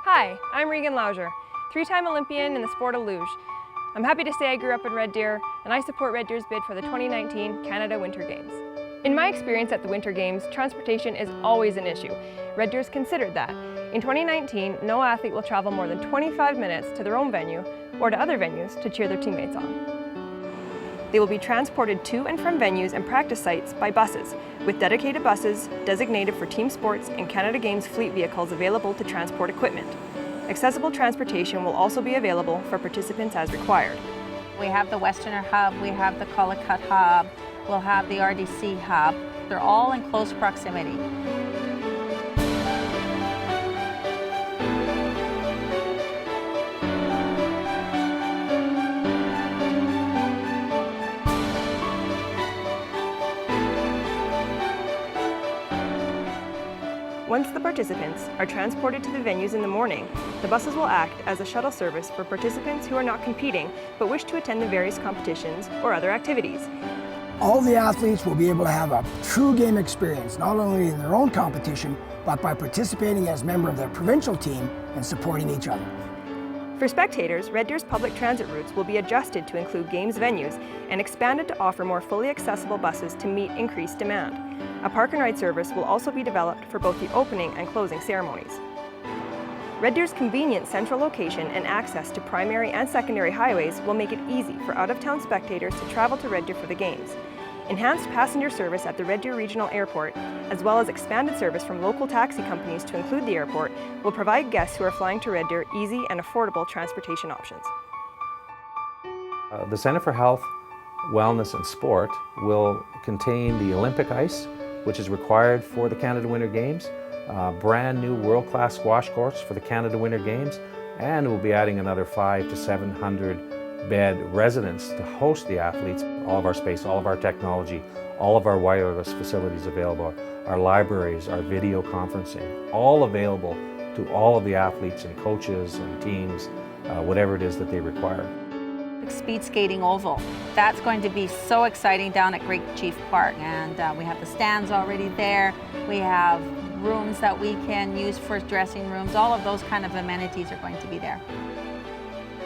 Hi, I'm Regan Lauger, three-time Olympian in the sport of luge. I'm happy to say I grew up in Red Deer, and I support Red Deer's bid for the 2019 Canada Winter Games. In my experience at the Winter Games, transportation is always an issue. Red Deer's considered that. In 2019, no athlete will travel more than 25 minutes to their own venue or to other venues to cheer their teammates on. They will be transported to and from venues and practice sites by buses, with dedicated buses designated for team sports and Canada Games fleet vehicles available to transport equipment. Accessible transportation will also be available for participants as required. We have the Westerner Hub, we have the Cullicut Hub, we'll have the RDC Hub. They're all in close proximity. Once the participants are transported to the venues in the morning, the buses will act as a shuttle service for participants who are not competing but wish to attend the various competitions or other activities. All the athletes will be able to have a true game experience, not only in their own competition, but by participating as a member of their provincial team and supporting each other. For spectators, Red Deer's public transit routes will be adjusted to include Games venues and expanded to offer more fully accessible buses to meet increased demand. A park and ride service will also be developed for both the opening and closing ceremonies. Red Deer's convenient central location and access to primary and secondary highways will make it easy for out-of-town spectators to travel to Red Deer for the Games. Enhanced passenger service at the Red Deer Regional Airport, as well as expanded service from local taxi companies to include the airport, will provide guests who are flying to Red Deer easy and affordable transportation options. The Centre for Health, Wellness and Sport will contain the Olympic ice, which is required for the Canada Winter Games, brand new world-class squash courts for the Canada Winter Games, and we'll be adding another 500 to 700 bed residence to host the athletes. All of our space, all of our technology, all of our wireless facilities available, our libraries, our video conferencing, all available to all of the athletes and coaches and teams, whatever it is that they require. Speed skating oval. That's going to be so exciting down at Great Chief Park, and we have the stands already there. We have rooms that we can use for dressing rooms. All of those kind of amenities are going to be there.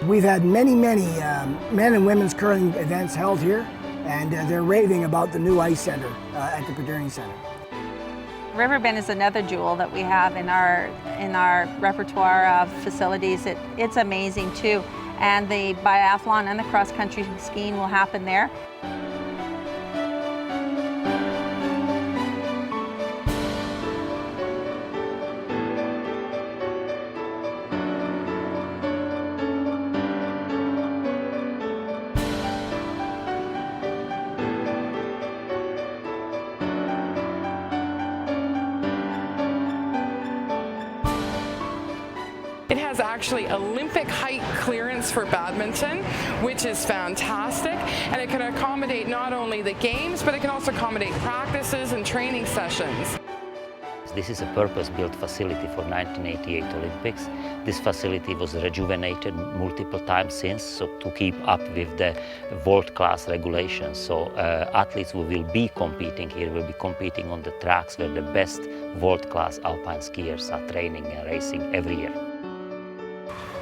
We've had many men and women's curling events held here, and they're raving about the new ice center at the Pederny Centre. Riverbend is another jewel that we have in our repertoire of facilities. It's amazing too. And the biathlon and the cross-country skiing will happen there. It has actually Olympic height clearance for badminton, which is fantastic, and it can accommodate not only the games, but it can also accommodate practices and training sessions. This is a purpose-built facility for 1988 Olympics. This facility was rejuvenated multiple times since, so to keep up with the world-class regulations. So athletes who will be competing here will be competing on the tracks where the best world-class alpine skiers are training and racing every year.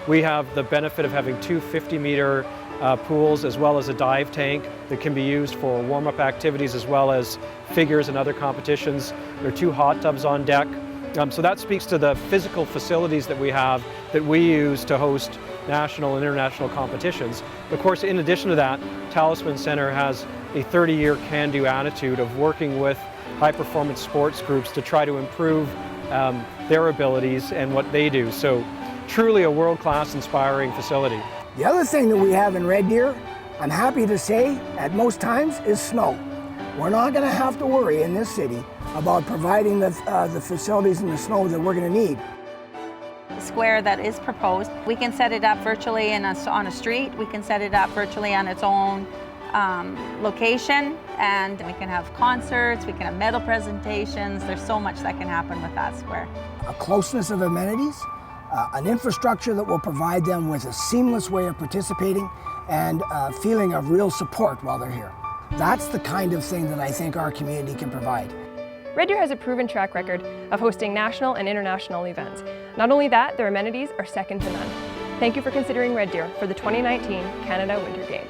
We have the benefit of having two 50-meter pools as well as a dive tank that can be used for warm-up activities as well as figures and other competitions. There are two hot tubs on deck. So that speaks to the physical facilities that we have that we use to host national and international competitions. Of course, in addition to that, Talisman Centre has a 30-year can-do attitude of working with high-performance sports groups to try to improve their abilities and what they do. So truly a world-class, inspiring facility. The other thing that we have in Red Deer, I'm happy to say, at most times, is snow. We're not going to have to worry in this city about providing the facilities and the snow that we're going to need. The square that is proposed, we can set it up virtually on a street. We can set it up virtually on its own location, and we can have concerts, we can have medal presentations. There's so much that can happen with that square. A closeness of amenities, an infrastructure that will provide them with a seamless way of participating and a feeling of real support while they're here. That's the kind of thing that I think our community can provide. Red Deer has a proven track record of hosting national and international events. Not only that, their amenities are second to none. Thank you for considering Red Deer for the 2019 Canada Winter Games.